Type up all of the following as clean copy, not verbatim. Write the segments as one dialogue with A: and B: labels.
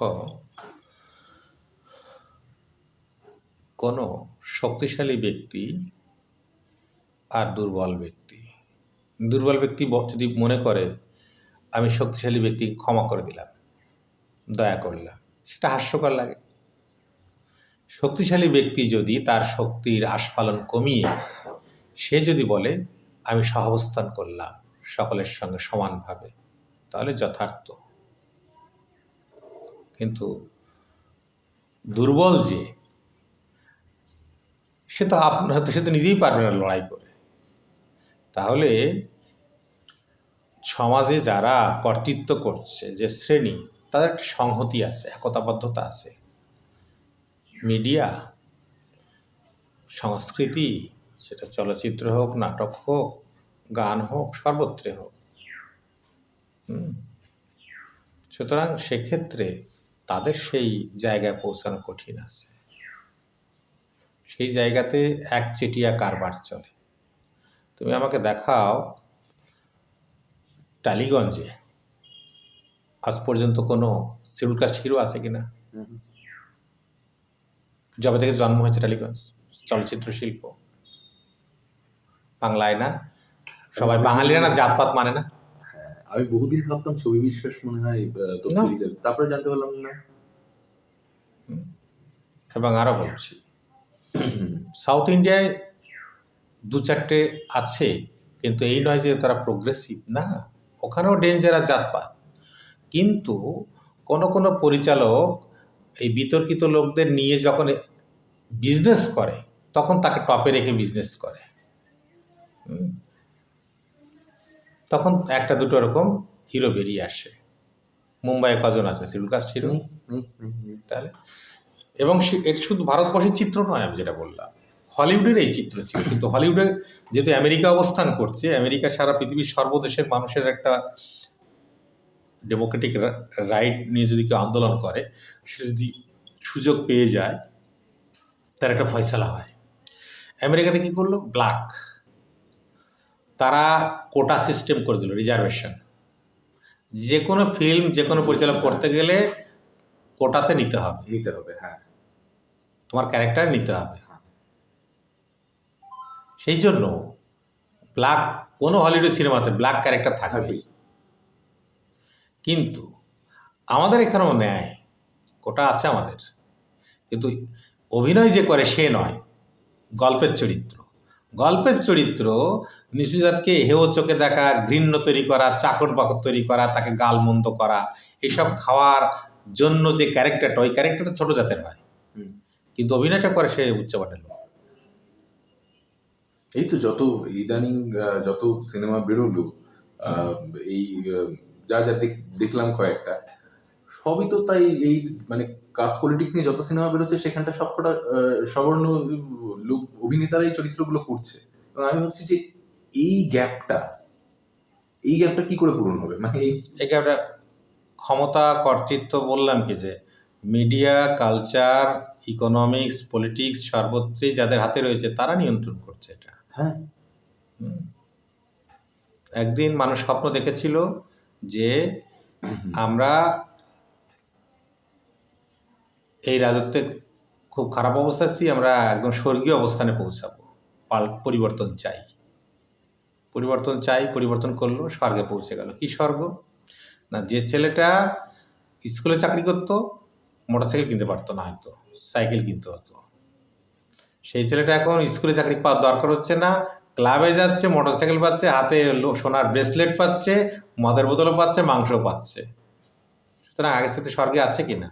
A: দেখো, কোনো শক্তিশালী ব্যক্তি আর দুর্বল ব্যক্তি যদি মনে করে আমি শক্তিশালী ব্যক্তিকে ক্ষমা করে দিলাম, দয়া করলাম, সেটা হাস্যকর লাগে। শক্তিশালী ব্যক্তি যদি তার শক্তির আস্ফালন কমিয়ে সে যদি বলে আমি সহাবস্থান করলাম সকলের সঙ্গে সমানভাবে, তাহলে যথার্থ। কিন্তু দুর্বল যে, সে তো নিজেই পারবে না লড়াই করে। তাহলে সমাজে যারা কর্তৃত্ব করছে, যে শ্রেণী, তাদের একটা সংহতি আছে, একতাবদ্ধতা আছে। মিডিয়া, সংস্কৃতি, সেটা চলচ্চিত্র হোক, নাটক হোক, গান হোক, সর্বত্রে হোক। সুতরাং সেক্ষেত্রে তাদের সেই জায়গায় পৌঁছানো কঠিন আছে। সেই জায়গাতে একচেটিয়া কারবার চলে। তুমি আমাকে দেখাও টালিগঞ্জে আজ পর্যন্ত কোনো শিডিউল কাস্ট হিরো আছে কিনা? যবে থেকে জন্ম হয়েছে টালিগঞ্জ চলচ্চিত্র শিল্প, বাংলায় না, সবাই বাঙালিরা না, জাতপাত মানে না।
B: আমি বহুদিন ভাবতাম ছবি বিশ্বাস মনে হয় তারপরে জানতে পারলাম না।
A: এবং আরো বলছি, সাউথ ইন্ডিয়ায় দু চারটে আছে, কিন্তু এই নয় যে তারা প্রোগ্রেসিভ না, ওখানেও ডেঞ্জারাস জাতপাত। কিন্তু কোনো কোনো পরিচালক এই বিতর্কিত লোকদের নিয়ে যখন বিজনেস করে, তখন তাকে টপে রেখে বিজনেস করে। তখন একটা দুটো এরকম হিরো বেরিয়ে আসে। মুম্বাইয়ে কজন আছে শিডিউল কাস্ট হিরো? তাহলে এবং এটা শুধু ভারতবর্ষের চিত্র নয়, আমি যেটা বললাম, হলিউডের এই চিত্র ছিল। কিন্তু হলিউডে যেহেতু আমেরিকা অবস্থান করছে, আমেরিকা সারা পৃথিবীর সর্বদেশের মানুষের একটা ডেমোক্রেটিক রাইট নিয়ে যদি কেউ আন্দোলন করে, সেটা যদি সুযোগ পেয়ে যায়, তার একটা ফয়সালা হয়। আমেরিকাতে কী করলো? ব্ল্যাক, তারা কোটা সিস্টেম করে দিল, রিজার্ভেশন। যে কোনো ফিল্ম, যে কোনো পরিচালক করতে গেলে কোটাতে নিতে হবে,
B: হ্যাঁ,
A: তোমার ক্যারেক্টার নিতে হবে। সেই জন্য ব্ল্যাক, কোনো হলিউড সিনেমাতে ব্ল্যাক ক্যারেক্টার থাকবে। কিন্তু আমাদের এখানেও নেয়, কোটা আছে আমাদের, কিন্তু অভিনয় যে করে সে নয়, গল্পের চরিত্র নিচুজাতকে হেয় চোখে দেখা, ঘৃণ্য তৈরি করা, চাকর বাকর তৈরি করা, তাকে গালমন্দ করা, এসব খাওয়ার জন্য যে ক্যারেক্টারটা, ওই ক্যারেক্টারটা ছোট জাতের হয়, কিন্তু অভিনয়টা করে সে উচ্চমানের লোক।
B: এই তো ইদানিং যত সিনেমা বেরোলো, এই যা দেখলাম কয়েকটা, সবই তো তাই। এই মানে কাস্ট পলিটিক্স নিয়ে যত সিনেমা বেরোচ্ছে, সেখানটা সবকটা সবর্ণ লোক অভিনেতারাই চরিত্রগুলো করছে। এবং আমি ভাবছি যে এই গ্যাপটা কি করে পূরণ হবে? মানে
A: এই গ্যাপটা ক্ষমতা, কর্তৃত্ব, বললাম কি যে মিডিয়া, কালচার, ইকোনমিক্স, পলিটিক্স, সর্বত্রই যাদের হাতে রয়েছে, তারা নিয়ন্ত্রণ করছে এটা।
B: হ্যাঁ,
A: একদিন মানুষ স্বপ্ন দেখেছিল যে আমরা এই রাজত্বে খুব খারাপ অবস্থা আছি, আমরা একদম স্বর্গীয় অবস্থানে পৌঁছাবো, পরিবর্তন চাই, পরিবর্তন করলো, স্বর্গে পৌঁছে গেল। কি স্বর্গ? না, যে ছেলেটা স্কুলে চাকরি করতো, মোটরসাইকেল কিনতে পারতো না, হয়তো সাইকেল কিনতে হতো, সেই ছেলেটা এখন স্কুলে চাকরি পাওয়ার দরকার হচ্ছে না, ক্লাবে যাচ্ছে, মোটরসাইকেল পাচ্ছে, হাতে সোনার ব্রেসলেট পাচ্ছে, মদের বোতলও পাচ্ছে, মাংসও পাচ্ছে। সুতরাং আগের সাথে স্বর্গে আছে কিনা?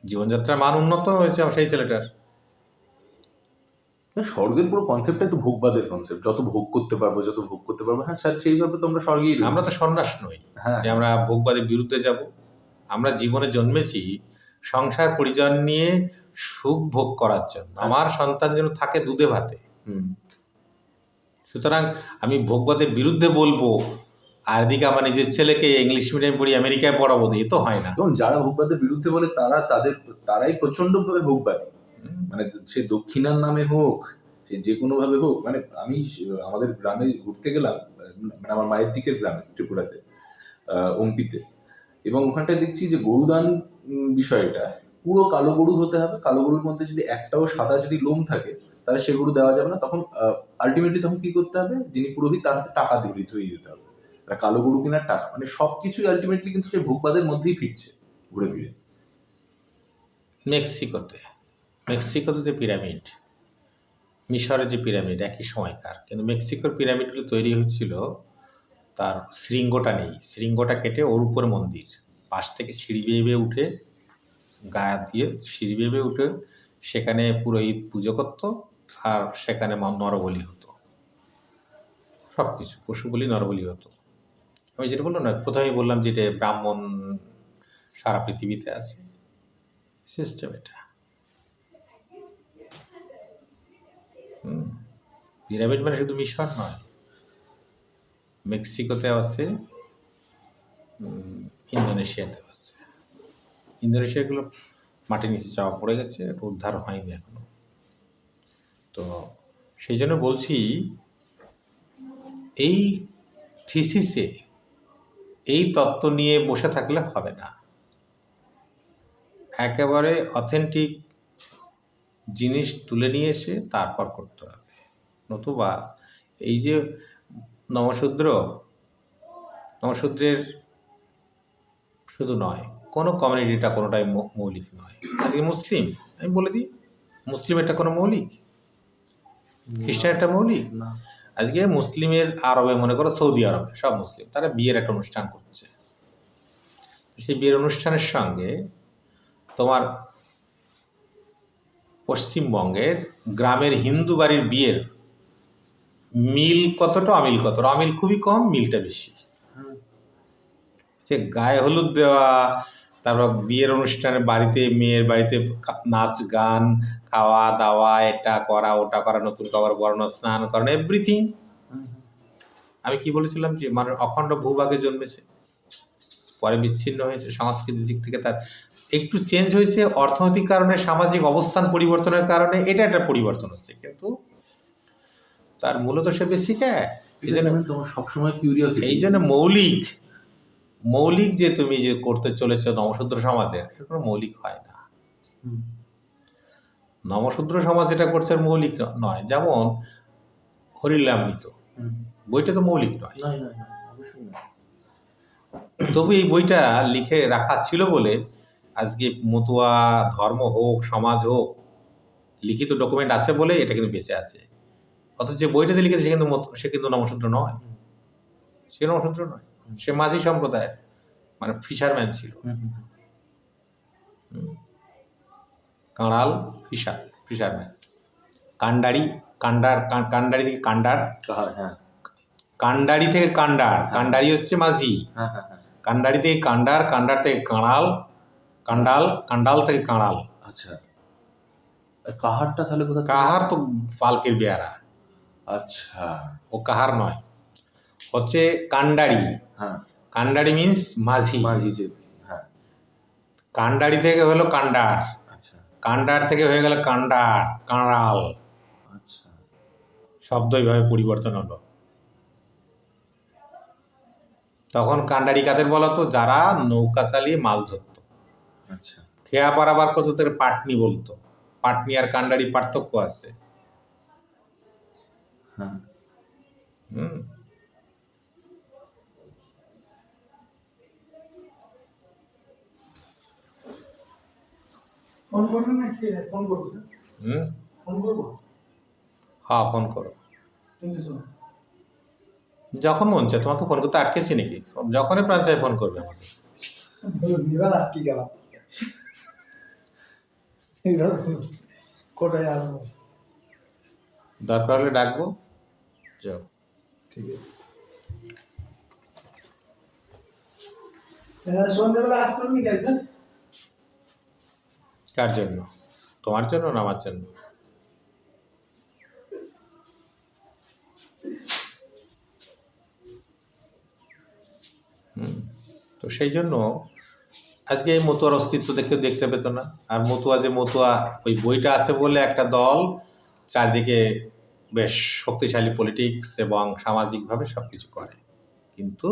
A: জীবনযাত্রার মান উন্নত হয়েছে সেই ছেলেটার।
B: স্বর্গের পুরো কনসেপ্টটাই তো ভোগবাদের কনসেপ্ট। যত ভোগ করতে পারবো, হ্যাঁ স্যার, সেইভাবে তো আমরা স্বর্গেই রয়েছি।
A: আমরা তো সন্ন্যাস নই যে আমরা ভোগবাদের বিরুদ্ধে যাব। আমরা জীবনে জন্মেছি সংসার পরিজন নিয়ে সুখ ভোগ করার জন্য, আমার সন্তান যেন থাকে দুধে ভাতে। সুতরাং আমি ভোগবাদের বিরুদ্ধে বলবো, আর এদিকে আমার নিজের ছেলেকে ইংলিশ মিডিয়াম পড়ি আমেরিকায় পড়াবো, এ তো হয় না।
B: এবং যারা ভোগবাদের বিরুদ্ধে বলে, তারাই প্রচন্ডভাবে ভোগবাদী। মানে সে দক্ষিণার নামে হোক, সে যে কোনো ভাবে হোক। মানে আমি আমাদের গ্রামে ঘুরতে গেলাম, মানে আমার মায়ের দিকের গ্রামে, ত্রিপুরাতে, অম্পিতে। এবং ওখানটায় দেখছি যে গরুদান বিষয়টা পুরো কালো গরু হতে হবে, কালো গরুর মধ্যে যদি একটাও সাদা যদি লোম থাকে তাহলে সে গরু দেওয়া যাবে না। তখন আলটিমেটলি তখন কি করতে হবে, যিনি পুরোহিত তার হাতে টাকা ধরিয়ে দিতে হবে, আর কালো গরু কেনার টাকা, মানে সবকিছুই আলটিমেটলি কিন্তু সে ভোগবাদের মধ্যেই ফিরছে ঘুরে ফিরে।
A: মেক্সিকোতে যে পিরামিড, মিশরের যে পিরামিড একই সময়কার, কিন্তু মেক্সিকোর পিরামিডগুলো তৈরি হচ্ছিল তার শৃঙ্গটা নেই, শৃঙ্গটা কেটে ওর উপর মন্দির, পাশ থেকে সিঁড়ি বেয়ে বেয়ে উঠে, গায়ে দিয়ে সিঁড়ি বেয়ে বেয়ে উঠে সেখানে পুরোহিত পুজো করতো, আর সেখানে নরবলি হতো, সব কিছু পশু বলি নরবলি হতো। আমি যেটা বললাম না, প্রথমেই বললাম যে এটা ব্রাহ্মণ সারা পৃথিবীতে আছে, সিস্টেম এটা। পিরামিড মানে শুধু মিশর নয়, মেক্সিকোতে আছে, ইন্দোনেশিয়াতেও আছে। ইন্দোনেশিয়াগুলো মাটির নিচে চাপা পড়ে গেছে, এটা উদ্ধার হয়নি এখনো। তো সেই জন্য বলছি, এই থিসিসে এই তত্ত্ব নিয়ে বসে থাকলে হবে না, একেবারে অথেন্টিক জিনিস তুলে নিয়ে এসে তারপর করতে হবে। নতুবা এই যে নমশূদ্রের শুধু নয়, কোনো কমিউনিটিটা কোনোটাই মৌলিক নয়। আজকে মুসলিম, আমি বলে দিই, মুসলিম এটা কোনো মৌলিক? খ্রিস্টান একটা মৌলিক?
B: না।
A: আজকে মুসলিমের আরবে, মনে করো সৌদি আরবে সব মুসলিম, তারা বিয়ের একটা অনুষ্ঠান করছে, সেই বিয়ের অনুষ্ঠানের সঙ্গে তোমার পশ্চিমবঙ্গের গ্রামের হিন্দু বাড়ির বিয়ের মিল কতটা, অমিল কতটা? অমিল খুবই কম, মিলটা বেশি। যে গায়ে হলুদ দেওয়া, তারপর বিয়ের অনুষ্ঠানে বাড়িতে, মেয়ের বাড়িতে নাচ গান, খাওয়া দাওয়া, এটা করা ওটা করা, নতুন কাপড় পরানো, স্নান করানো, এভরিথিং। আমি কি বলেছিলাম যে মানুষ অখণ্ড ভূভাগে জন্মেছে, পরে বিচ্ছিন্ন হয়েছে, সংস্কৃতির দিক থেকে তার একটু চেঞ্জ হয়েছে, অর্থনৈতিক কারণে, সামাজিক অবস্থান পরিবর্তনের কারণে এটা একটা পরিবর্তন হচ্ছে, কিন্তু তার মূলত সে বেসিক এক।
B: এই জন্য তোমার সবসময় কিউরিওসিটি,
A: এই জন্য মৌলিক যে তুমি যে করতে চলেছ নমশূদ্র সমাজের, এটা কোনো মৌলিক হয় না। নমশূদ্র সমাজ যেটা করছে মৌলিক নয়। যেমন হরিলামৃত বইটা তো মৌলিক নয়, তবু এই বইটা লিখে রাখা ছিল বলে আজকে মতুয়া ধর্ম হোক, সমাজ হোক, লিখিত ডকুমেন্ট আছে বলে এটা কিন্তু বেঁচে আছে। অথচ যে বইটাতে লিখেছে সে কিন্তু নমশূদ্র নয়, সে মাঝি সম্প্রদায়ের, মানে ফিশারম্যান ছিল, কাঁড়াল ফিশারম্যান। কান্ডারি থেকে কান্ডার, কান্ডারি থেকে কান্ডার, কান্ডারি হচ্ছে মাঝি, কান্ডারি থেকে কান্ডার, কান্ডার থেকে কাঁড়াল, কান্ডাল থেকে কাঁড়াল।
B: আচ্ছা, কাহারটা তাহলে কোথায়?
A: কাহার তো পালকের বেয়ারা।
B: আচ্ছা,
A: ও কাহার নয়, হচ্ছে কান্ডারি। কান্ডারি মিন্স মাঝি।
B: হ্যাঁ,
A: কান্ডারি থেকে হলো কান্ডার,
B: আচ্ছা,
A: কান্ডার থেকে হয়ে গেল কান্ডার, কাঁড়াল।
B: আচ্ছা,
A: শব্দ এইভাবে পরিবর্তন হলো। তখন কান্ডারি কাদের বলতো? যারা নৌকা চালিয়ে মাছ ধরত।
B: আচ্ছা,
A: খেয়া পারাবার করতো তাদের পাটনি বলতো। পাটনি আর কান্ডারি পার্থক্য আছে।
C: ফোন করবেন নাকি? ফোন করবো স্যার। ফোন করবো?
A: হ্যাঁ, ফোন করো। যখন মন চায়। তোমাকে ফোন করতে আটকেছি নাকি? যখনই প্রাণ চায় ফোন করবে আমাকে।
C: এবার আটকে গেলাম, কোটায় আসবো,
A: দরকার হলে ডাকবো, যাও।
C: ঠিক আছে। সন্ধ্যাবেলা আসলাম নি কেন?
A: কার জন্য? তোমার জন্য না আমার জন্য? তো সেই জন্য আজকে এই মতুয়ার অস্তিত্ব দেখতে পেত না। আর মতুয়া ওই বইটা আছে বলে একটা দল চারদিকে বেশ শক্তিশালী পলিটিক্স এবং সামাজিকভাবে সব কিছু করে, কিন্তু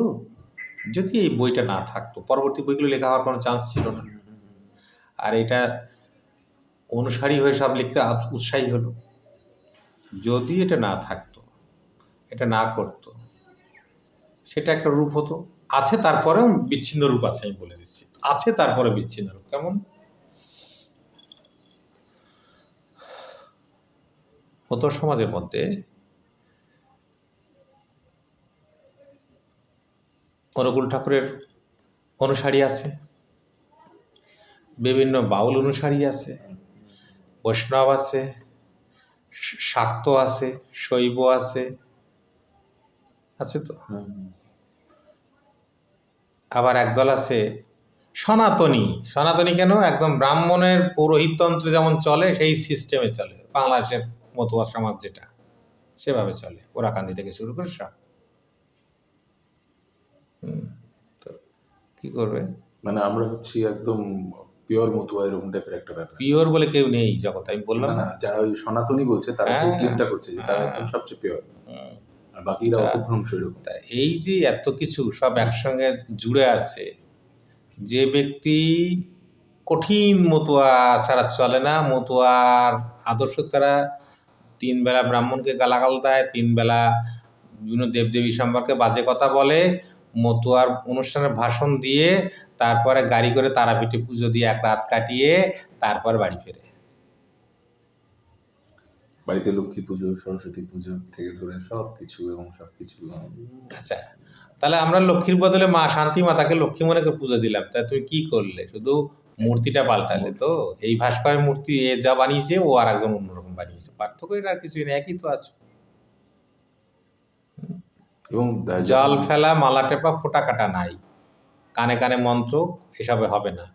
A: যদি এই বইটা না থাকতো, পরবর্তী বইগুলো লেখা হওয়ার কোনো চান্স ছিল না। আর এটা অনুসারী হয়ে সব লিখতে উৎসাহী হলো। যদি এটা না থাকতো, এটা না করতো, সেটা একটা রূপ হতো। আছে, তারপরেও বিচ্ছিন্ন রূপ আছে, আমি বলে দিচ্ছি, আছে তারপরে বিচ্ছিন্ন রূপ। কেমন? মতো সমাজের মধ্যে অনুকূল ঠাকুরের অনুসারী আছে, বিভিন্ন বাউল অনুসারী আছে, বৈষ্ণব আছে, শাক্ত আছে, শৈব আছে, আছে তো। আবার একদল আছে সনাতনী। সনাতনী কেন? একদম ব্রাহ্মণের পৌরোহিততন্ত্র যেমন চলে সেই সিস্টেমে চলে, বাংলাদেশের মতুয়া সমাজ যেটা সেভাবে চলে, ওরাকান্দি থেকে শুরু করে সব। তো কি করবে?
B: মানে আমরা হচ্ছি একদম পিওর মতুয়া, এরকম টাইপের একটা ব্যাপার।
A: পিওর বলে কেউ নেই জগৎ, আমি বললাম
B: না,
A: না।
B: যারা ওই সনাতনী বলছে তারা সেই ক্লেমটা করছে যে তারা একদম সবচেয়ে পিওর, আর বাকিরা অপভ্রংশ এরকম।
A: তা এই যে এত কিছু সব একসঙ্গে জুড়ে আছে, যে ব্যক্তি কঠিন মতুয়া ছাড়া চলে না, মতুয়ার আদর্শ ছাড়া 3 বেলা ব্রাহ্মণকে গালাগাল দেয়, 3 বেলা বিভিন্ন দেবদেবী সম্পর্কে বাজে কথা বলে, মতুয়ার অনুষ্ঠানে ভাষণ দিয়ে তারপরে গাড়ি করে তারাপীঠে পুজো দিয়ে 1 রাত কাটিয়ে তারপর বাড়ি ফেরে।
B: বাড়িতে লক্ষ্মী পুজো, সরস্বতী পুজো থেকে ধরে সবকিছু এবং সবকিছু।
A: আচ্ছা, তাহলে আমরা লক্ষ্মীর বদলে মা শান্তি মাতাকে লক্ষ্মী মনে করে পুজো দিলাম, তাই তুমি কি করলে? শুধু মূর্তিটা পাল্টালে তো। এই ভাস্করের মূর্তি এ যা বানিয়েছে, ও আর একজন অন্যরকম বানিয়েছে, পার্থক্য এটা আর কিছুই নেই, একই তো আছো।
B: এবং
A: জল ফেলা, মালা টেপা, ফোঁটা কাটা নাই, কানে কানে মন্ত্র, এসবে হবে না।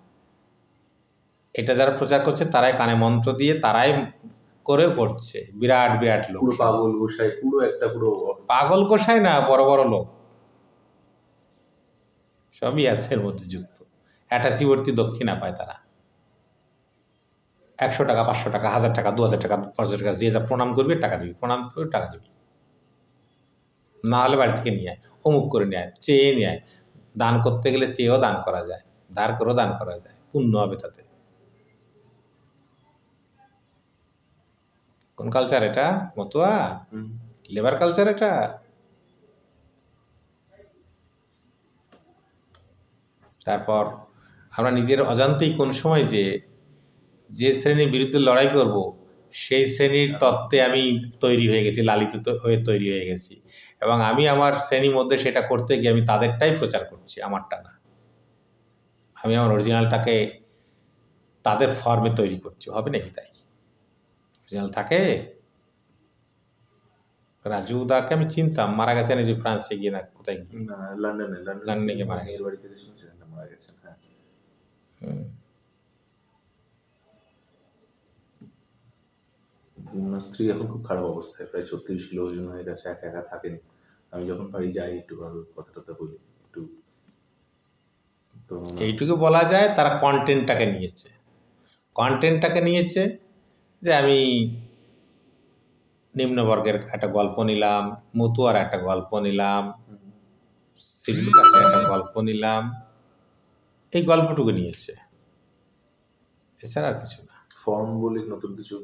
A: এটা যারা প্রচার করছে তারাই কানে মন্ত্র দিয়ে তারাই করে করছে, বিরাট বিরাট লোক।
B: পুরো পাগল গোসাই, পুরো একটা পুরো
A: পাগল গোসাই না, বড় বড় লোক সবই আছে এর মধ্যে যুক্ত। অ্যাটাচিবর্তী দক্ষিণা পায় তারা, 100 টাকা, 500 টাকা, 1000 টাকা, 2000 টাকা, 5000 টাকা, যে যা প্রণাম করবে টাকা দিবি, প্রণাম করবে টাকা দিবি, না হলে বাড়ি থেকে নিয়ে আয়, অমুক করে নিয়ে আয়, চেয়ে নিয়ে আয়। দান করতে গেলে চেয়েও দান করা যায়, ধার করেও দান করা যায়, পুণ্য হবে তাতে। কোন কালচার এটা? মতুয়া লেবার কালচার এটা। তারপর আমরা নিজের অজান্তেই কোন সময় যে শ্রেণীর বিরুদ্ধে লড়াই করব, সেই শ্রেণীর তত্ত্বে আমি তৈরি হয়ে গেছি, লালিত হয়ে তৈরি হয়ে গেছি, এবং আমি আমার শ্রেণীর মধ্যে সেটা করতে গিয়ে আমি তাদেরটাই প্রচার করছি, আমারটা না। আমি আমার অরিজিনালটাকে তাদের ফর্মে তৈরি করছি, হবে নাকি তাই? অরিজিনাল থাকে। রাজু দাকে আমি চিনতাম, মারা গেছেন এই যে ফ্রান্সে গিয়ে না কোথায় গিয়ে, লন্ডনে গিয়ে মারা গেছে।
B: বাড়ি থেকে শুনছেন মারা গেছেন। হ্যাঁ, ওনার স্ত্রী এখন খুব খারাপ অবস্থায়, প্রায় 36 কিলো ওজন হয়ে গেছে, একা একা থাকেন। আমি যখন বাড়ি যাই একটু ভালো কথা টথা বলি একটু, তো
A: এইটুকু বলা যায় তারা কন্টেন্টটাকে নিয়েছে, যে আমি নিম্নবর্গের একটা গল্প নিলাম, মতুয়ার একটা গল্প নিলাম, সিভিলকার একটা গল্প নিলাম, এই গল্পটুকু নিয়েছে, এছাড়া আর কিছু না।
B: ফর্ম বলে নতুন কিছু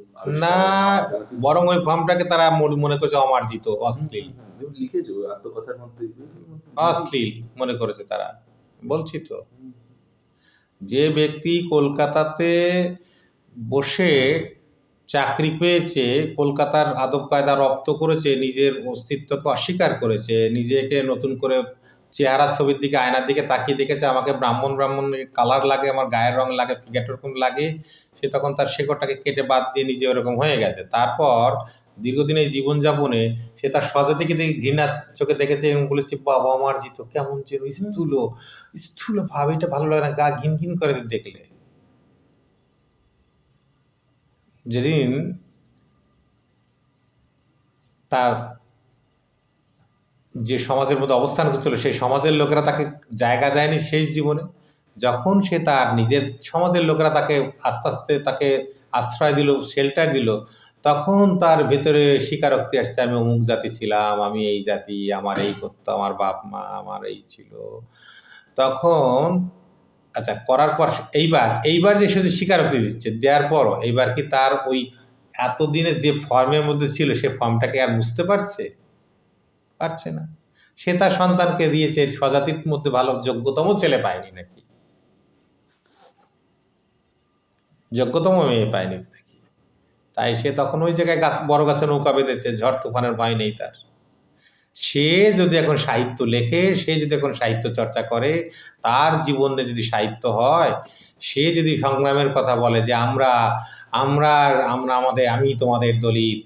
A: না, বরং ওই ফর্মটাকে তারা মনে করছে অমার্জিত, অশ্লীল,
B: লিখেছো আত্মকথার মধ্যে,
A: অশ্লীল মনে করেছে তারা। বলছি তো, যে ব্যক্তি কলকাতাতে বসে চাকরি পেয়েছে, কলকাতার আদব কায়দা রপ্ত করেছে, নিজের অস্তিত্বকে অস্বীকার করেছে, নিজেকে নতুন করে চেহারা ছবির দিকে, আয়নার দিকে তাকিয়ে দেখেছে আমাকে ব্রাহ্মণ কালার লাগে, আমার গায়ের রং লাগে, ফিগার এরকম লাগে, সে তখন তার শেকড়টাকে কেটে বাদ দিয়ে নিজে ওরকম হয়ে গেছে। তারপর দীর্ঘদিন এই জীবনযাপনে সে তার স্বজাতিকে দেখে ঘৃণার চোখে দেখেছে এবং বলেছে, বাবা আমার জিত কেমন যেন স্থূল ভাব, এটা ভালো লাগে না, গা ঘিন ঘিন করে দেখলে। যেদিন তার যে সমাজের মধ্যে অবস্থান করছিল, সেই সমাজের লোকেরা তাকে জায়গা দেয়নি শেষ জীবনে, যখন সে তার নিজের সমাজের লোকেরা তাকে আস্তে আস্তে তাকে আশ্রয় দিল, শেল্টার দিল, তখন তার ভেতরে স্বীকারোক্তি আসছে, আমি অমুক জাতি ছিলাম, আমি এই জাতি, আমার এই করতো, আমার বাপ মা, আমার এই ছিল। তখন আচ্ছা করার পর এইবার এইবার যে শুধু স্বীকারোক্তি দিচ্ছে, দেওয়ার পরও এইবার কি তার ওই এতদিনে যে ফর্মের মধ্যে ছিল সে ফর্মটাকে আর বুঝতে পারছে? পারছে না। সে তার সন্তানকে দিয়েছে স্বজাতির মধ্যে ভালো যোগ্যতম ছেলে পায়নি নাকি, যোগ্যতম মেয়ে পায়নি নাকি, তাই সে তখন ওই জায়গায় গাছ, বড় গাছে নৌকা বেঁধেছে, ঝড় তুফানের ভয় নেই তার। সে যদি এখন সাহিত্য লেখে, সে যদি এখন সাহিত্য চর্চা করে, তার জীবনে যদি সাহিত্য হয়, সে যদি সংগ্রামের কথা বলে যে আমরা আমরা আমরা আমাদের, আমি তোমাদের দলিত,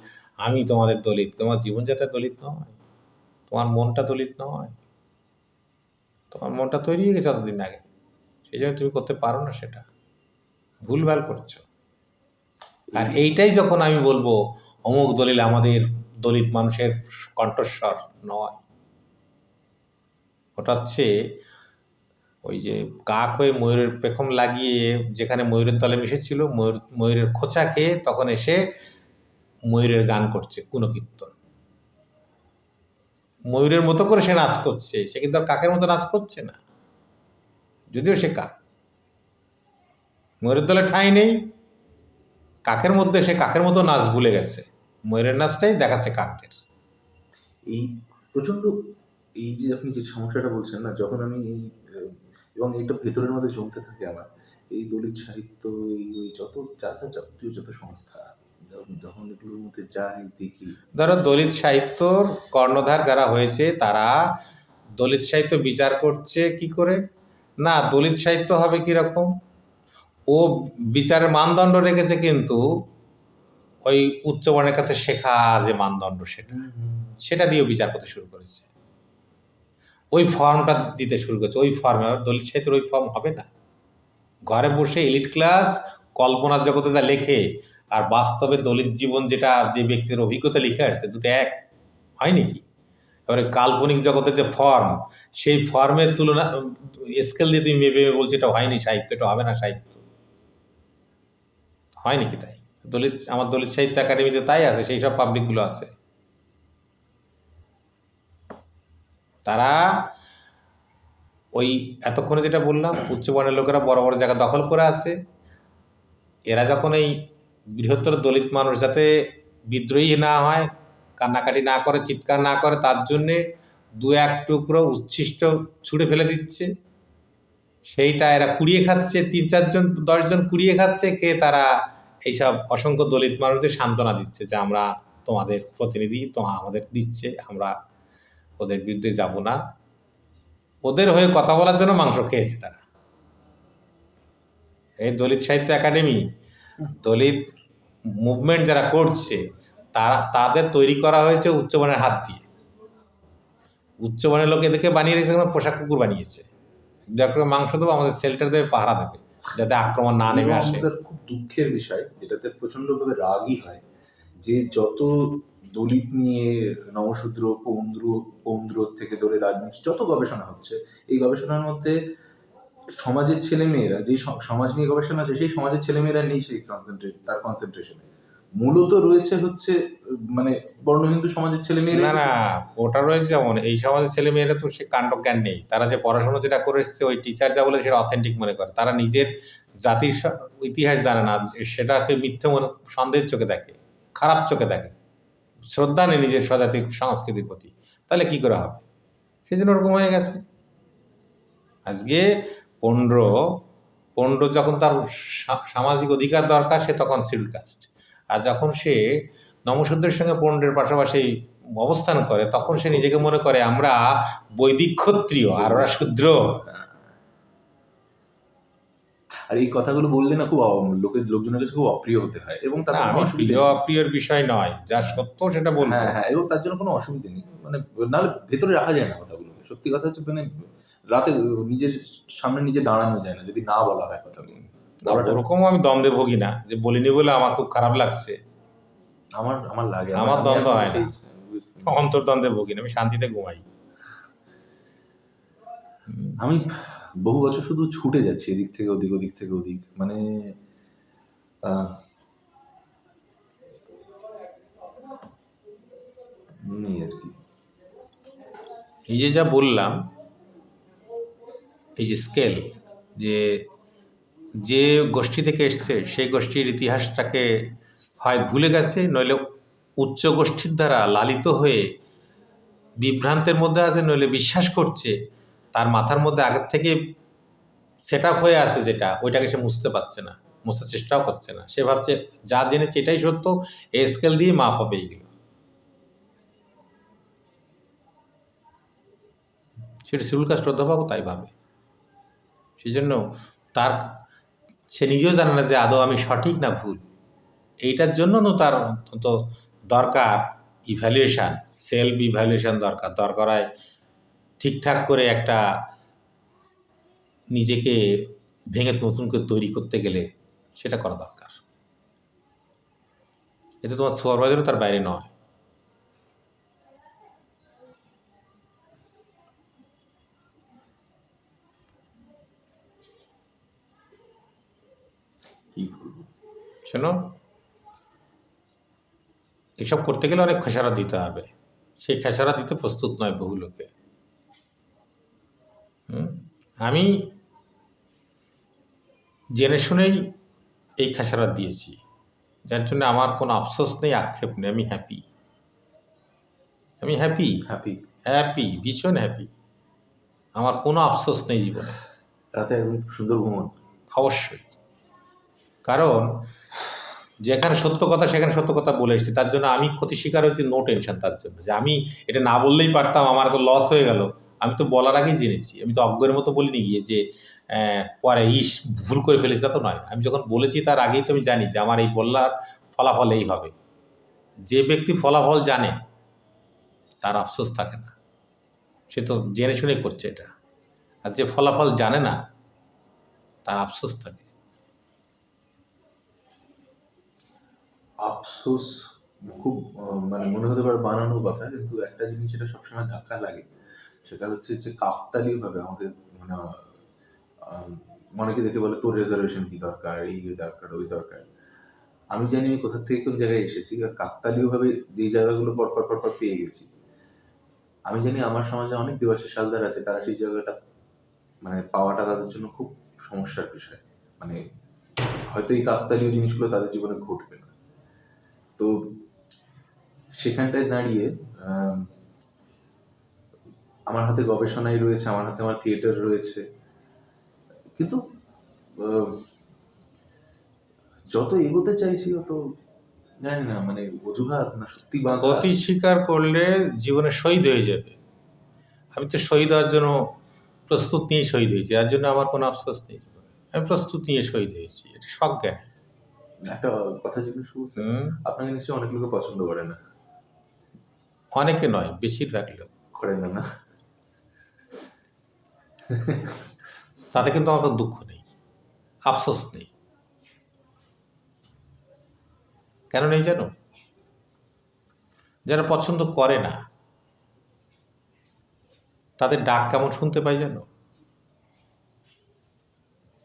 A: আমি তোমাদের দলিত, তোমার জীবনযাত্রা দলিত নয়, তোমার মনটা দলিত নয়, তোমার মনটা তৈরি হয়ে গেছে অতদিন আগে, সেই জন্য তুমি করতে পারো না, সেটা ভুলভাল করছো। আর এইটাই যখন আমি বলবো অমুক দলিল আমাদের দলিত মানুষের কণ্ঠস্বর নয়, ওটা হচ্ছে ওই যে কাক হয়ে ময়ূরের পেখম লাগিয়ে যেখানে ময়ূরের দলে মিশেছিল, ময়ূরের খোঁচা খেয়ে তখন এসে ময়ূরের গান করছে, কোনো কীর্তন, ময়ূরের মতো করে সে নাচ করছে, সে কিন্তু আর কাকের মতো নাচ করছে না, যদিও সে কাক, ময়ূরের দলে ঠাঁই নেই, কাকের মধ্যে সে কাকের মতো নাচ ভুলে গেছে, ময়ূরের নাচটাই দেখাচ্ছে কাকদের।
B: এই প্রচন্ড, এই যে আপনি যে সমস্যাটা বলছেন না, যখন আমি এই এবং এটা ভেতরের মধ্যে জমতে থাকে আমার, এই দলিত সাহিত্য, এই ওই যত যা যা যাবতীয় যত সংস্থা, যখন এগুলোর মধ্যে যাই দেখি,
A: ধরো দলিত সাহিত্যর কর্ণধার যারা হয়েছে তারা দলিত সাহিত্য বিচার করছে কি করে, না দলিত সাহিত্য হবে কিরকম, ও বিচারের মানদণ্ড রেখেছে কিন্তু ওই উচ্চবর্ণের কাছে শেখা যে মানদণ্ড সেটা দিয়েও বিচার করতে শুরু করেছে, ওই ফর্মটা দিতে শুরু করেছে, ওই ফর্মে দলিত সাহিত্যের ওই ফর্ম হবে না। ঘরে বসে এলিট ক্লাস কল্পনার জগতে যা লেখে আর বাস্তবে দলিত জীবন যেটা যে ব্যক্তির অভিজ্ঞতা লিখে আসছে, দুটো এক হয় নাকি? এবারে কাল্পনিক জগতের যে ফর্ম, সেই ফর্মের তুলনা স্কেল দিয়ে তুমি মেপে বলছো এটা হয়নি সাহিত্য, এটা হবে না সাহিত্য, হয় নাকি? তাই দলিত, আমার দলিত সাহিত্য একাডেমিতে তাই আছে, সেই সব পাবলিকগুলো আছে, তারা ওই এতক্ষণে যেটা বললাম উচ্চবর্ণের লোকেরা বড় বড় জায়গা দখল করে আছে, এরা যখন এই বৃহত্তর দলিত মানুষ যাতে বিদ্রোহী না হয়, কান্নাকাটি না করে, চিৎকার না করে, তার জন্যে দু এক টুকরো উচ্ছিষ্ট ছুঁড়ে ফেলে দিচ্ছে, সেইটা এরা কুড়িয়ে খাচ্ছে, 3-4 জন 10 জন কুড়িয়ে খাচ্ছে, খেয়ে তারা এইসব অসংখ্য দলিত মানুষদের সান্ত্বনা দিচ্ছে যে আমরা তোমাদের প্রতিনিধি, আমাদের দিচ্ছে, আমরা ওদের বিরুদ্ধে যাব না, ওদের হয়ে কথা বলার জন্য মাংস খেয়েছে তারা। এই দলিত সাহিত্য একাডেমি, দলিত মুভমেন্ট যারা করছে, তাদের তৈরি করা হয়েছে উচ্চমানের হাত দিয়ে, উচ্চমানের লোক এদেরকে বানিয়ে রেখেছে, পোশাক কুকুর বানিয়েছে, ডক্টর মাংস দেবো, আমাদের শেল্টার দেবে, পাহারা দেবে, যাতে আক্রমণ না নেমে
B: এবং
A: আসে।
B: স্যার খুব দুঃখের বিষয়, যেটাতে প্রচন্ডভাবে রাগই হয়, যে যত দলিত নিয়ে নমশূদ্র, পৌন্দ্র থেকে ধরে রাজনীতি যত গবেষণা হচ্ছে, এই গবেষণার মধ্যে সমাজের ছেলেমেয়েরা, যেই সমাজ নিয়ে গবেষণা আছে, সেই সমাজের ছেলেমেয়েরা নেই সেই তার কনসেন্ট্রেশনে, মূলত রয়েছে হচ্ছে মানে বর্ণ হিন্দু সমাজের ছেলেমেয়েরা।
A: না না, ওটা রয়েছে যেমন এই সমাজের ছেলে মেয়েরা তো সে কাণ্ড জ্ঞান নেই, তারা যে পড়াশোনা যেটা করে এসছে ওই টিচার যা বলে সেটা অথেন্টিক মনে করে, তারা নিজের জাতির ইতিহাস জানে না, সেটাকে মিথ্যে মনে, সন্দেহের চোখে দেখে, খারাপ চোখে দেখে, শ্রদ্ধা নেই নিজের স্বজাতিক সংস্কৃতির প্রতি, তাহলে কি করে হবে? সেই জন্য ওরকম হয়ে গেছে। আজকে পণ্ড যখন তার সামাজিক অধিকার দরকার, সে তখন শিডিউল কাস্ট, আর যখন সে নমশূদ্রের সঙ্গে পণ্ডের পাশাপাশি অবস্থান করে, তখন সে নিজেকে মনে করে আমরা বৈদিক ক্ষত্রিয় আর ওরা শূদ্র।
B: আর এই কথাগুলো বললে না খুব লোকজনের কাছে খুব অপ্রিয় হতে হয়, এবং তার
A: আমি প্রিয় অপ্রিয়র বিষয় নয়, যা সত্য সেটা বলবো।
B: হ্যাঁ হ্যাঁ, এবং তার জন্য কোনো অসুবিধা নেই, মানে নাহলে ভেতরে রাখা যায় না কথাগুলো, সত্যি কথা হচ্ছে, মানে রাতে নিজের সামনে নিজে দাঁড়ানো যায় না যদি না বলা হয় কথাগুলো।
A: ওরকমও আমি দ্বন্দ্বে ভুগি না যে বলিনি বলে আমার খুব খারাপ লাগছে,
B: আমার লাগে,
A: আমার দ্বন্দ্ব হয় না, অন্তর্দ্বন্দ্বে ভুগি না, আমি শান্তিতে ঘুমাই।
B: আমি বহু বছর শুধু ছুটে যাচ্ছি এদিক থেকে ওদিক, ওদিক থেকে ওদিক, মানে নেই আর কি।
A: এই যে যা বললাম, এই যে স্কেল, যে যে গোষ্ঠী থেকে এসছে সেই গোষ্ঠীর ইতিহাসটাকে হয় ভুলে গেছে, নইলে উচ্চ গোষ্ঠীর দ্বারা লালিত হয়ে বিভ্রান্তের মধ্যে আছে, নইলে বিশ্বাস করছে, তার মাথার মধ্যে আগের থেকে সেট আপ হয়ে আছে যেটা, ওইটাকে সে মুছতে পারছে না, মোছার চেষ্টাও করছে না। সে ভাবছে যা জেনেছে এটাই সত্য, এই স্কেল দিয়ে মাপ হবে এইগুলো। সেটা শিডিউল কাস্ট অধ্যাপকও তাই ভাবে। সেই জন্য তার, সে নিজেও জানে না যে আদৌ আমি সঠিক না ভুল। এইটার জন্য তার অন্তত দরকার ইভ্যালুয়েশান, সেলফ ইভ্যালুয়েশান দরকার হয়। ঠিকঠাক করে একটা নিজেকে ভেঙে নতুন করে তৈরি করতে গেলে সেটা করা দরকার। এতে তোমার সুপারভাইজারও তার বাইরে নয়।
B: কি বলবো?
A: শোনো, এসব করতে গেলে অনেক খেসারত দিতে হবে। সেই খেসারত দিতে প্রস্তুত নয় বহু লোকে। আমি জেনে শুনেই এই খেসারত দিয়েছি, যার জন্য আমার কোনো আফসোস নেই, আক্ষেপ নেই। আমি হ্যাপি, আমি হ্যাপি,
B: হ্যাপি।
A: হ্যাপি, ভীষণ হ্যাপি। আমার কোনো আফসোস নেই জীবনে।
B: রাতে একদম সুন্দর ঘুমন।
A: অবশ্যই, কারণ যেখানে সত্য কথা সেখানে সত্য কথা বলে এসেছি। তার জন্য আমি ক্ষতি স্বীকার হয়েছি, নো টেনশন। তার জন্য যে আমি এটা না বললেই পারতাম, আমার তো লস হয়ে গেল, আমি তো বলার আগেই জেনেছি। আমি তো অজ্ঞের মতো বলিনি গিয়ে যে পরে ভুল করে ফেলেছি, তা তো নয়। আমি যখন বলেছি তার আগেই তো আমি জানি যে আমার এই বলার ফলাফল এই হবে। যে ব্যক্তি ফলাফল জানে তার আফসোস থাকে না, সে তো জেনে শুনে করছে এটা। আর যে ফলাফল জানে না তার আফসোস থাকে।
B: আফসোস খুব মানে মনে হতে পারে বানানোর কথা, কিন্তু একটা জিনিস যেটা সবসময় ধাক্কা লাগে সেটা হচ্ছে যে কাকতালীয় ভাবে আমাদের মানে অনেকে দেখে বলে তোর রিজার্ভেশন কি দরকার, এই দরকার, ওই দরকার। আমি জানি আমি কোথা থেকে কোন জায়গায় এসেছি, আর কাকতালীয় ভাবে যেই জায়গাগুলো পরপর পেয়ে গেছি। আমি জানি আমার সমাজে অনেক দেবাশিস হালদার আছে, তারা সেই জায়গাটা মানে পাওয়াটা তাদের জন্য খুব সমস্যার বিষয়। মানে হয়তো এই কাকতালীয় জিনিসগুলো তাদের জীবনে ঘটবে না। তো সেখানটায় দাঁড়িয়ে আমার হাতে গবেষণাই রয়েছে, আমার হাতে আমার থিয়েটার রয়েছে, কিন্তু যত এগোতে চাইছি তত জানি না মানে অজুহাত না সত্যি বাধা।
A: ক্ষতি স্বীকার করলে জীবনে শহীদ হয়ে যাবে। আমি তো শহীদ হওয়ার জন্য প্রস্তুত নিয়ে শহীদ হয়েছি, যার জন্য আমার কোনো আফসোস নেই। আমি প্রস্তুত নিয়ে শহীদ হয়েছি, এটা সজ্ঞান।
B: একটা কথা জিজ্ঞেস করছি, আপনাকে নিশ্চয়ই অনেক লোকে পছন্দ করে না?
A: অনেকে নয়, বেশিরভাগ লোক
B: করে না? না,
A: তাতে কিন্তু আমার কোনো দুঃখ নেই, আফসোস নেই। কেন নেই জানো? যারা পছন্দ করে না তাদের ডাক কেমন শুনতে পাই জানো?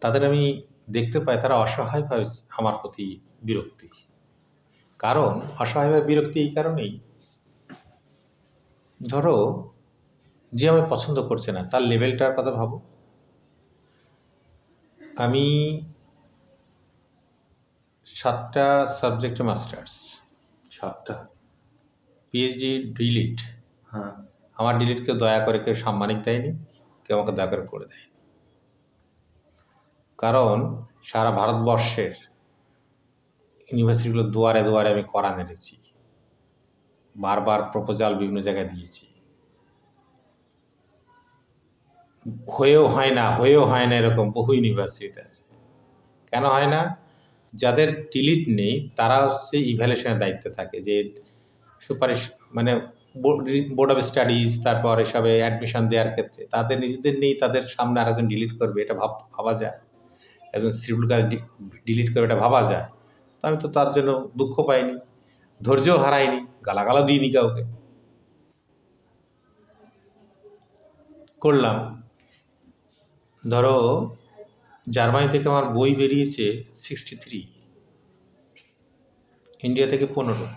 A: তাদের আমি দেখতে পাই তারা অসহায়ভাবে আমার প্রতি বিরক্তি। কারণ অসহায়ভাবে বিরক্তি এই কারণেই, ধরো যে আমায় পছন্দ করছে না তার লেভেলটার কথা ভাবো। আমি 7টা সাবজেক্টে মাস্টার্স,
B: 7টা?
A: PhD delete.
B: হ্যাঁ।
A: আমার ডিলিট কেউ দয়া করে কেউ সাম্মানিক দেয়নি, কেউ আমাকে দয়া করে দেয়। কারণ সারা ভারতবর্ষের ইউনিভার্সিটিগুলো দুয়ারে দুয়ারে আমি করা নেড়েছি, বারবার প্রপোজাল বিভিন্ন জায়গায় দিয়েছি, হয়েও হয় না এরকম বহু ইউনিভার্সিটিতে আছে। কেন হয় না? যাদের ডিলিট নেই তারা হচ্ছে ইভ্যালুয়েশনের দায়িত্বে থাকে, যে সুপারিশ মানে বোর্ড অফ স্টাডিজ, তারপর এসবে অ্যাডমিশন দেওয়ার ক্ষেত্রে তাদের নিজেদের নেই, তাদের সামনে আরেকজন ডিলিট করবে, এটা ভাবা যায়? একজন শিডিউল কাস্ট ডিলিট করবে, এটা ভাবা যায়? তো আমি তো তার জন্য দুঃখ পাইনি, ধৈর্যও হারাইনি, গালাগালা দিইনি কাউকে, করলাম। ধরো জার্মানি থেকে আমার বই বেরিয়েছে 63, ইন্ডিয়া থেকে 15,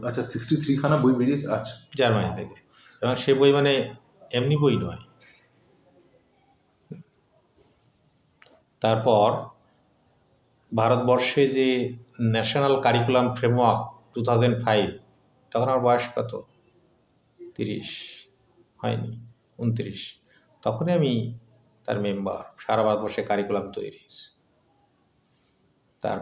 B: আচ্ছা 63 খানা বই বেরিয়েছে, আচ্ছা।
A: জার্মানি থেকে, এবং সে বই মানে এমনি বই নয়। তারপর ভারতবর্ষে যে ন্যাশনাল কারিকুলাম ফ্রেমওয়ার্ক 2005, তখন আমার বয়স কত, 30 হয়নি, 29, তখনই আমি তার মেম্বার, সারা ভারতবর্ষে কারিকুলাম তৈরির।